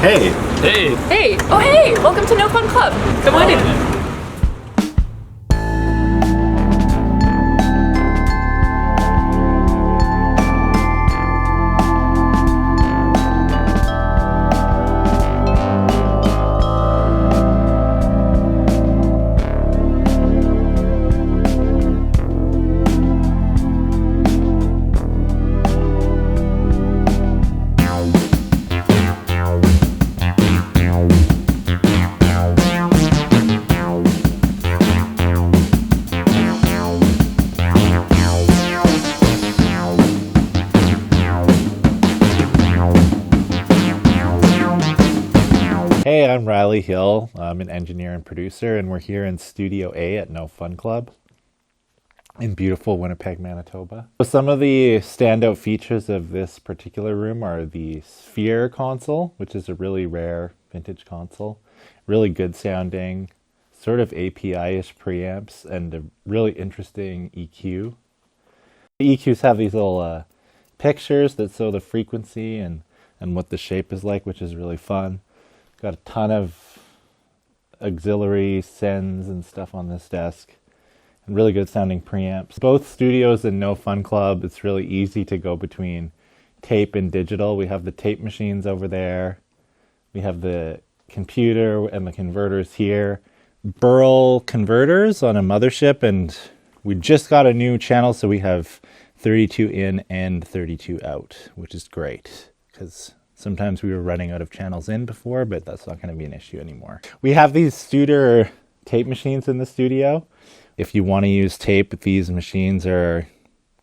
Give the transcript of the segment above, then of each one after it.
Hey! Hey! Hey! Oh hey! Welcome to No Fun Club. Come on in. Hey, I'm Riley Hill. I'm an engineer and producer, and we're here in Studio A at No Fun Club in beautiful Winnipeg, Manitoba. So some of the standout features of this particular room are the Sphere console, which is a really rare vintage console, really good sounding, sort of API-ish preamps, and a really interesting EQ. The EQs have these little pictures that show the frequency and what the shape is like, which is really fun. Got a ton of auxiliary sends and stuff on this desk, and really good sounding preamps. Both studios and No Fun Club, it's really easy to go between tape and digital. We have the tape machines over there. We have the computer and the converters here. Burl converters on a mothership, and we just got a new channel, so we have 32 in and 32 out, which is great because sometimes we were running out of channels in before, but that's not going to be an issue anymore. We have these Studer tape machines in the studio. If you want to use tape, these machines are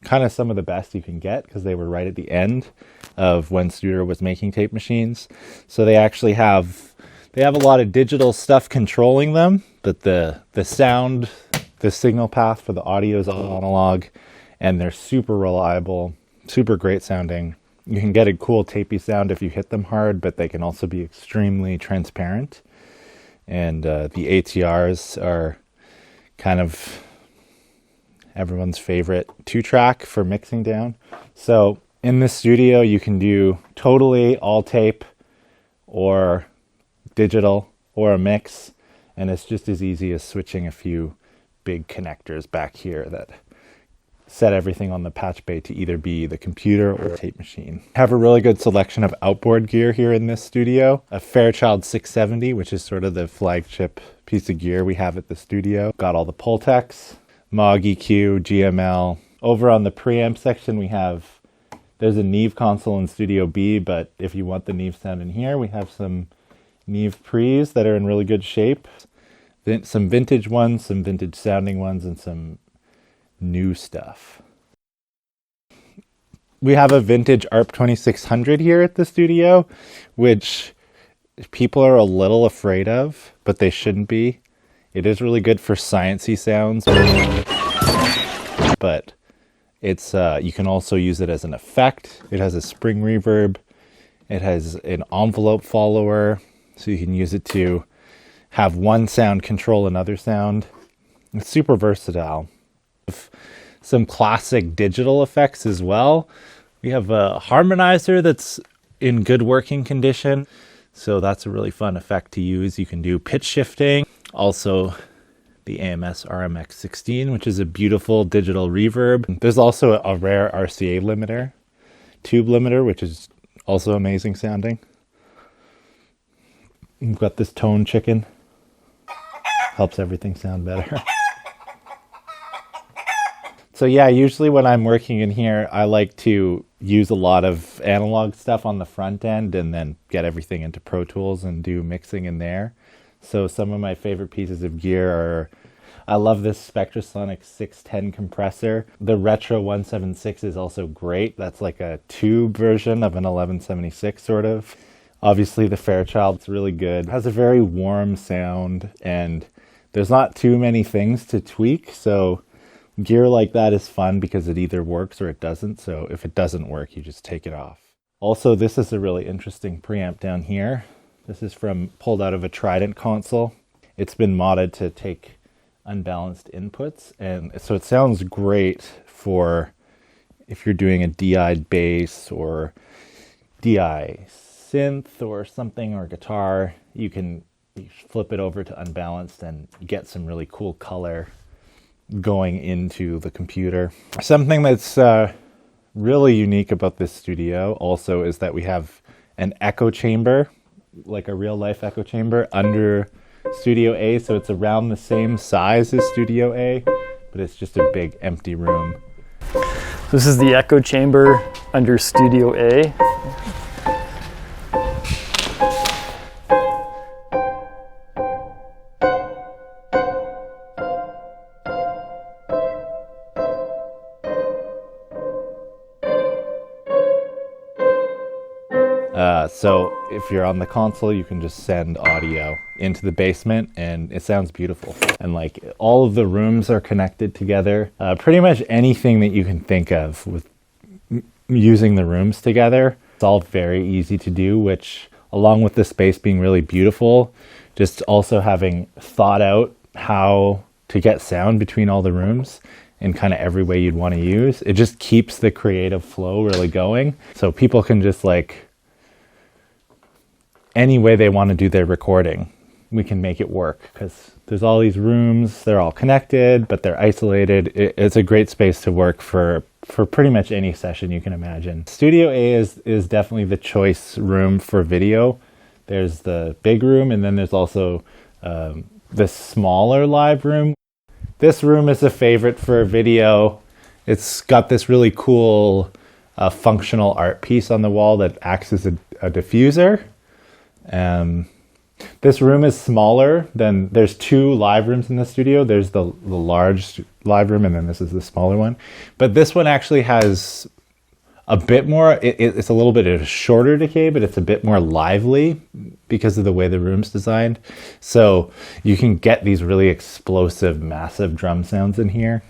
kind of some of the best you can get because they were right at the end of when Studer was making tape machines. So they actually have a lot of digital stuff controlling them, but the sound, the signal path for the audio is all analog, and they're super reliable, super great sounding. You can get a cool tapey sound if you hit them hard, but they can also be extremely transparent. And the ATRs are kind of everyone's favorite 2-track for mixing down. So in this studio, you can do totally all tape or digital or a mix. And it's just as easy as switching a few big connectors back here that set everything on the patch bay to either be the computer or tape machine. Have a really good selection of outboard gear here in this studio. A Fairchild 670, which is sort of the flagship piece of gear we have at the studio. Got all the Pultecs, Moog EQ, GML. Over on the preamp section, there's a Neve console in Studio B, but if you want the Neve sound in here, we have some Neve pre's that are in really good shape. Some vintage ones, some vintage sounding ones, and some new stuff. We have a vintage ARP 2600 here at the studio, which people are a little afraid of, but they shouldn't be. It is really good for sciencey sounds, but it's you can also use it as an effect. It has a spring reverb. It has an envelope follower, so you can use it to have one sound control another sound. It's super versatile. Some classic digital effects as well. We have a harmonizer that's in good working condition, so that's a really fun effect to use. You can do pitch shifting. Also the AMS RMX 16, which is a beautiful digital reverb. There's also a rare RCA limiter, tube limiter, which is also amazing sounding. We've got this tone chicken, helps everything sound better. So yeah, usually when I'm working in here, I like to use a lot of analog stuff on the front end and then get everything into Pro Tools and do mixing in there. So some of my favorite pieces of gear are, I love this Spectrasonic 610 compressor. The Retro 176 is also great. That's like a tube version of an 1176 sort of. Obviously the Fairchild's really good. It has a very warm sound and there's not too many things to tweak, so gear like that is fun because it either works or it doesn't. So if it doesn't work, you just take it off. Also, this is a really interesting preamp down here. This is pulled out of a Trident console. It's been modded to take unbalanced inputs, and so it sounds great for if you're doing a DI'd bass or DI synth or something or guitar, you flip it over to unbalanced and get some really cool color going into the computer. Something that's really unique about this studio also is that we have an echo chamber, like a real life echo chamber under Studio A. So it's around the same size as Studio A, but it's just a big empty room. This is the echo chamber under Studio A. So if you're on the console, you can just send audio into the basement and it sounds beautiful. And like all of the rooms are connected together. Pretty much anything that you can think of with using the rooms together, it's all very easy to do, which along with the space being really beautiful, just also having thought out how to get sound between all the rooms in kind of every way you'd want to use. It just keeps the creative flow really going. So people can just like, any way they want to do their recording, we can make it work because there's all these rooms, they're all connected, but they're isolated. It's a great space to work for pretty much any session you can imagine. Studio A is definitely the choice room for video. There's the big room, and then there's also the smaller live room. This room is a favorite for video. It's got this really cool functional art piece on the wall that acts as a diffuser. This room is smaller than, there's two live rooms in the studio. There's the large live room, and then this is the smaller one. But this one actually has a bit more, it's a little bit of a shorter decay, but it's a bit more lively because of the way the room's designed. So you can get these really explosive, massive drum sounds in here.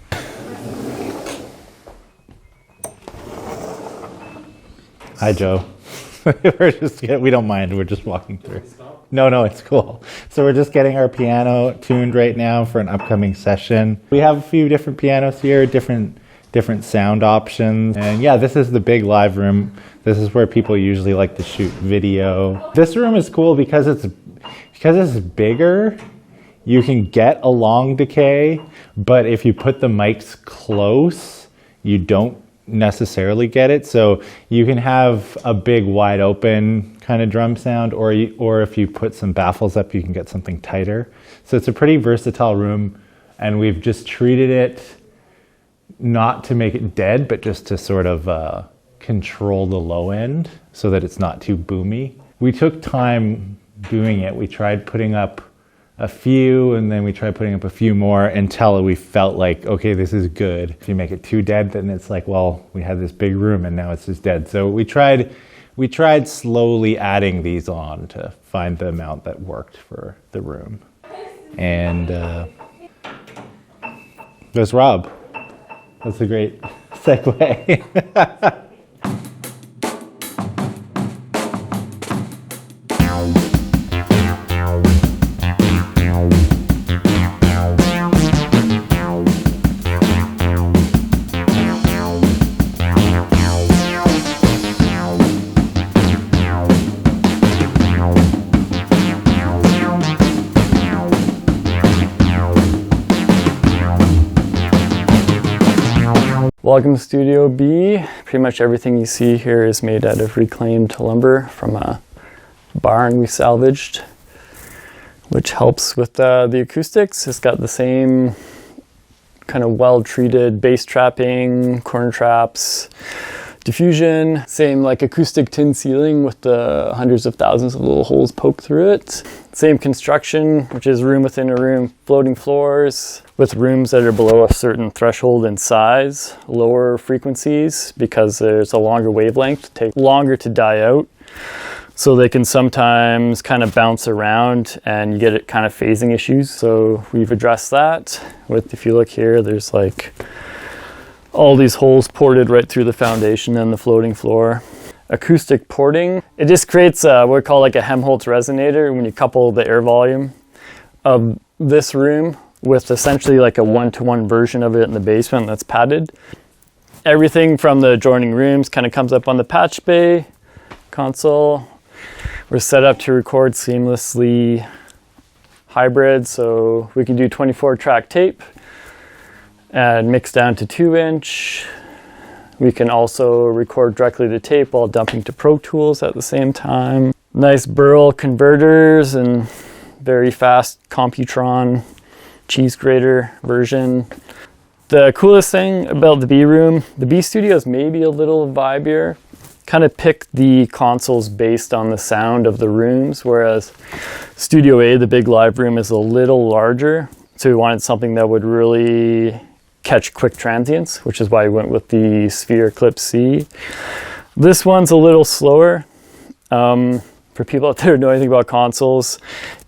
Hi, Joe. We don't mind. We're just walking through. No, it's cool. So we're just getting our piano tuned right now for an upcoming session. We have a few different pianos here, different sound options. And yeah, this is the big live room. This is where people usually like to shoot video. This room is cool because it's bigger. You can get a long decay, but if you put the mics close, you don't necessarily get it. So you can have a big wide open kind of drum sound, or if you put some baffles up, you can get something tighter. So it's a pretty versatile room, and we've just treated it not to make it dead, but just to sort of control the low end so that it's not too boomy. We took time doing it. We tried putting up a few, and then we tried putting up a few more until we felt like, okay, this is good. If you make it too dead, then it's like, well, we had this big room and now it's just dead. So we tried slowly adding these on to find the amount that worked for the room. And there's Rob. That's a great segue. Welcome to Studio B. Pretty much everything you see here is made out of reclaimed lumber from a barn we salvaged, which helps with the acoustics. It's got the same kind of well-treated bass trapping, corner traps, diffusion, same like acoustic tin ceiling with the hundreds of thousands of little holes poked through it. Same construction, which is room within a room, floating floors with rooms that are below a certain threshold in size, lower frequencies because there's a longer wavelength, take longer to die out. So they can sometimes kind of bounce around and you get it kind of phasing issues. So we've addressed that with, if you look here, there's like all these holes ported right through the foundation and the floating floor. Acoustic porting, it just creates what we call like a Helmholtz resonator when you couple the air volume of this room with essentially like a one-to-one version of it in the basement that's padded. Everything from the adjoining rooms kind of comes up on the patch bay console. We're set up to record seamlessly hybrid, so we can do 24 track tape and mix down to 2-inch. We can also record directly to tape while dumping to Pro Tools at the same time. Nice Burl converters and very fast Computron cheese grater version. The coolest thing about the B room, the B studio is maybe a little vibier. Kind of pick the consoles based on the sound of the rooms, whereas Studio A, the big live room, is a little larger. So we wanted something that would really catch quick transients, which is why we went with the Sphere Eclipse C. This one's a little slower. For people out there who know anything about consoles,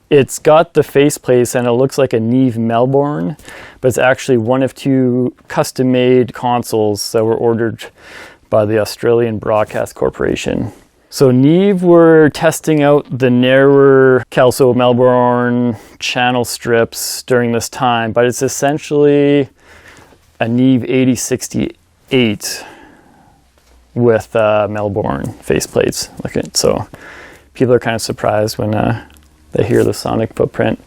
it's got the faceplates and it looks like a Neve Melbourne, but it's actually one of 2 custom-made consoles that were ordered by the Australian Broadcast Corporation. So Neve were testing out the narrower Kelso Melbourne channel strips during this time, but it's essentially a Neve 8068 with Melbourne faceplates. So people are kind of surprised when they hear the sonic footprint.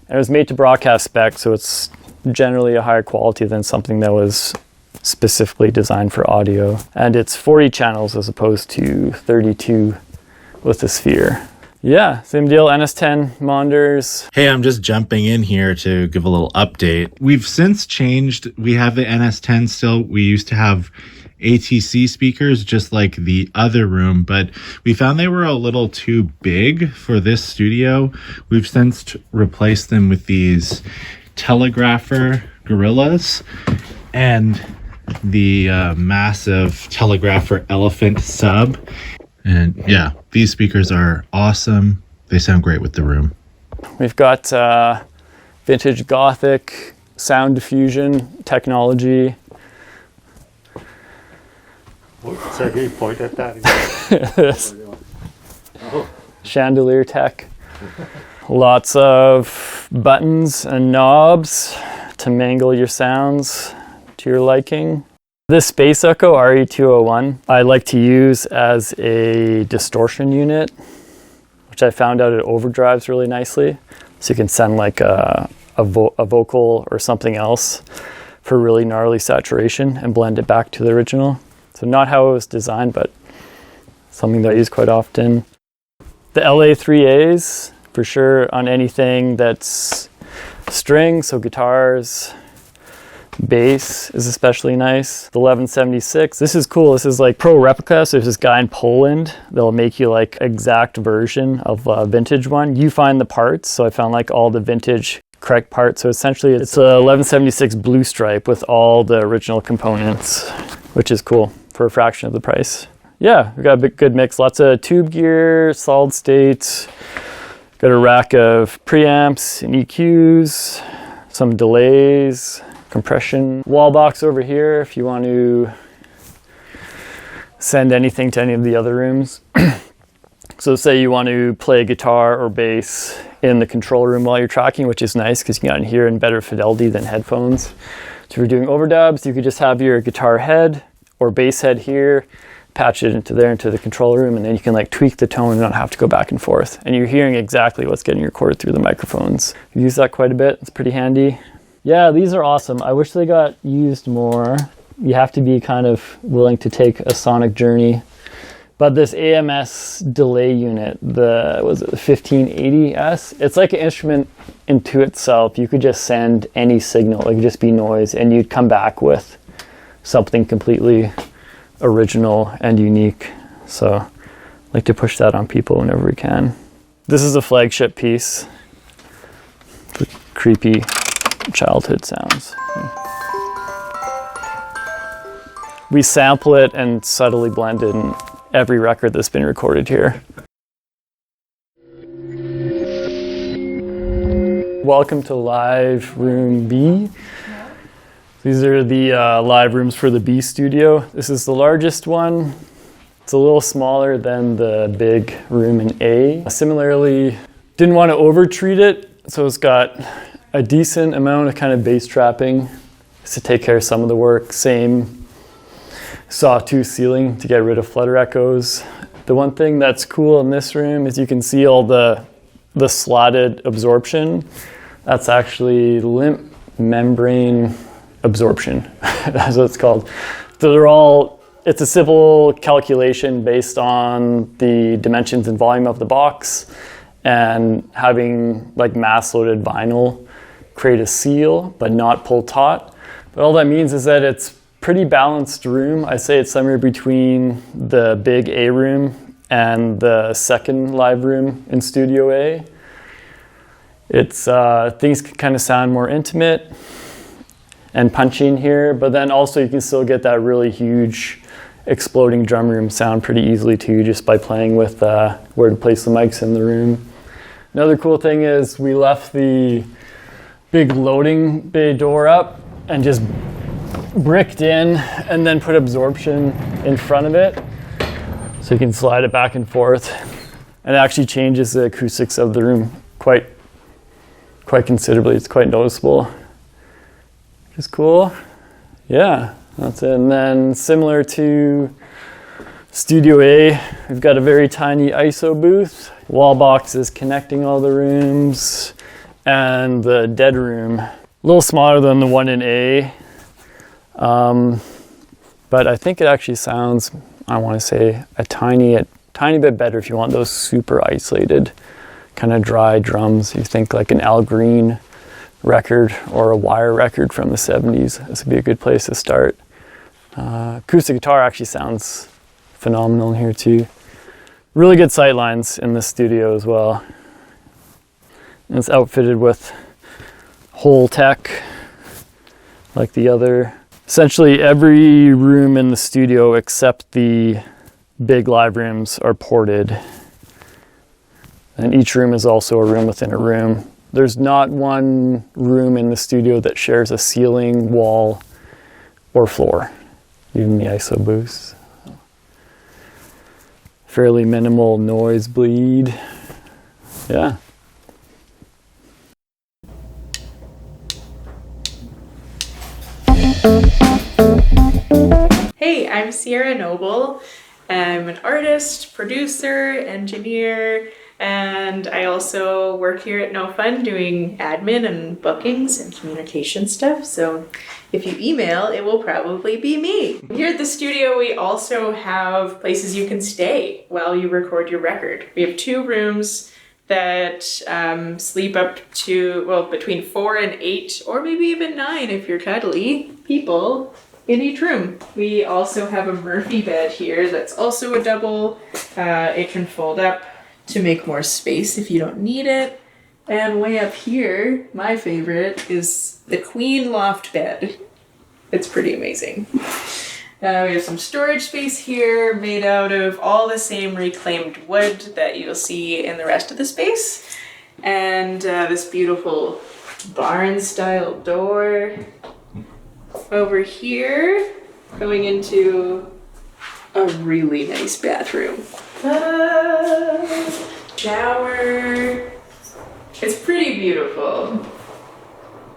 And it was made to broadcast spec, so it's generally a higher quality than something that was specifically designed for audio. And it's 40 channels as opposed to 32 with the Sphere. Yeah, same deal, NS10 monitors. Hey, I'm just jumping in here to give a little update. We've since changed. We have the NS10 still. We used to have ATC speakers just like the other room, but we found they were a little too big for this studio. We've since replaced them with these Telegrapher Gorillas and the massive Telegrapher Elephant Sub. And yeah, these speakers are awesome. They sound great with the room. We've got vintage Gothic sound diffusion technology. So can you point at that? Chandelier tech. Lots of buttons and knobs to mangle your sounds to your liking. This Space Echo RE201 I like to use as a distortion unit, which I found out it overdrives really nicely. So you can send like a vocal or something else for really gnarly saturation and blend it back to the original. So not how it was designed, but something that I use quite often. The LA3As, for sure, on anything that's string, so guitars, bass is especially nice. The 1176, this is cool. This is like pro replica. So there's this guy in Poland. They'll make you like exact version of a vintage one. You find the parts. So I found like all the vintage correct parts. So essentially it's a 1176 blue stripe with all the original components, which is cool for a fraction of the price. Yeah, we got a good mix. Lots of tube gear, solid state. Got a rack of preamps and EQs, some delays, compression. Wall box over here if you want to send anything to any of the other rooms. So say you want to play guitar or bass in the control room while you're tracking, which is nice because you can hear in better fidelity than headphones. So if you're doing overdubs, you could just have your guitar head or bass head here, patch it into the control room, and then you can like tweak the tone and not have to go back and forth. And you're hearing exactly what's getting recorded through the microphones. I use that quite a bit. It's pretty handy. Yeah, these are awesome. I wish they got used more. You have to be kind of willing to take a sonic journey. But this AMS delay unit, the 1580S, it's like an instrument into itself. You could just send any signal. It could just be noise, and you'd come back with something completely original and unique. So I like to push that on people whenever we can. This is a flagship piece for creepy childhood sounds. We sample it and subtly blend it in every record that's been recorded here. Welcome to Live Room B. These are the live rooms for the B studio. This is the largest one. It's a little smaller than the big room in A. Similarly, didn't want to over-treat it, so it's got a decent amount of kind of bass trapping to take care of some of the work. Same sawtooth ceiling to get rid of flutter echoes. The one thing that's cool in this room is you can see all the slotted absorption. That's actually lymph membrane absorption. That's what it's called. So it's a simple calculation based on the dimensions and volume of the box, and having like mass loaded vinyl create a seal but not pull taut. But all that means is that it's pretty balanced room. I say it's somewhere between the big A room and the second live room in Studio A. It's things can kind of sound more intimate and punchy in here, but then also you can still get that really huge exploding drum room sound pretty easily too, just by playing with where to place the mics in the room. Another cool thing is we left the big loading bay door up and just bricked in and then put absorption in front of it, so you can slide it back and forth, and it actually changes the acoustics of the room quite considerably. It's quite noticeable, which is cool. Yeah, that's it. And then similar to Studio A, we've got a very tiny ISO booth, wall boxes connecting all the rooms, and the dead room, a little smaller than the one in A. But I think it actually sounds, I want to say, a tiny bit better if you want those super isolated, kind of dry drums. You think like an Al Green record or a Wire record from the 70s. This would be a good place to start. Acoustic guitar actually sounds phenomenal here too. Really good sight lines in the studio as well. And it's outfitted with whole tech like the other. Essentially every room in the studio except the big live rooms are ported. And each room is also a room within a room. There's not one room in the studio that shares a ceiling, wall, or floor, even the ISO booths. Fairly minimal noise bleed. Yeah. Hey, I'm Sierra Noble. I'm an artist, producer, engineer, and I also work here at No Fun doing admin and bookings and communication stuff. So if you email, it will probably be me. Here at the studio, we also have places you can stay while you record your record. We have 2 rooms that sleep up to, well, between 4 and 8, or maybe even 9 if you're cuddly people in each room. We also have a Murphy bed here that's also a double. It can fold up to make more space if you don't need it. And way up here, my favorite is the queen loft bed. It's pretty amazing. We have some storage space here made out of all the same reclaimed wood that you'll see in the rest of the space. And this beautiful barn-style door over here, going into a really nice bathroom. Shower. It's pretty beautiful.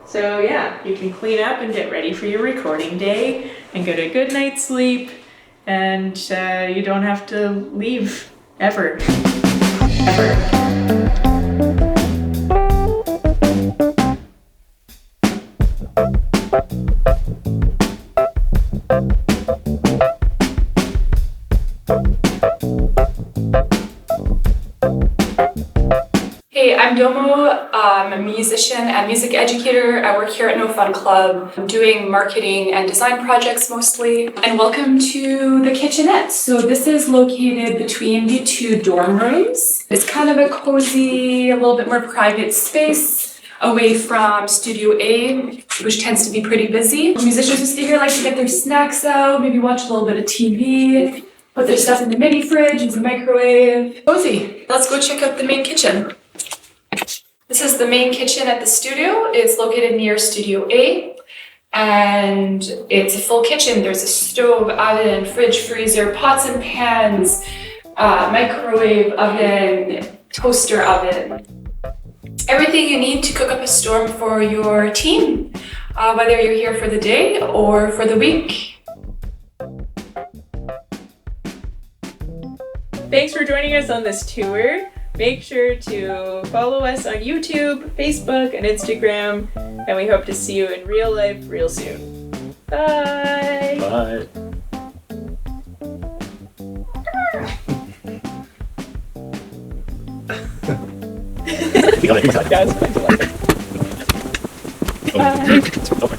So yeah, you can clean up and get ready for your recording day and get a good night's sleep, and you don't have to leave ever. Hey, I'm Domo. I'm a musician and music educator. I work here at No Fun Club. I'm doing marketing and design projects mostly. And welcome to the kitchenette. So this is located between the 2 dorm rooms. It's kind of a cozy, a little bit more private space away from Studio A, which tends to be pretty busy. Musicians who stay here like to get their snacks out, maybe watch a little bit of TV, put their stuff in the mini fridge, use the microwave. Cozy. Let's go check out the main kitchen. This is the main kitchen at the studio. It's located near Studio A, and it's a full kitchen. There's a stove, oven, fridge, freezer, pots and pans, microwave oven, toaster oven. Everything you need to cook up a storm for your team, whether you're here for the day or for the week. Thanks for joining us on this tour. Make sure to follow us on YouTube, Facebook, and Instagram, and we hope to see you in real life real soon. Bye! Bye. Guys, I like it. Bye.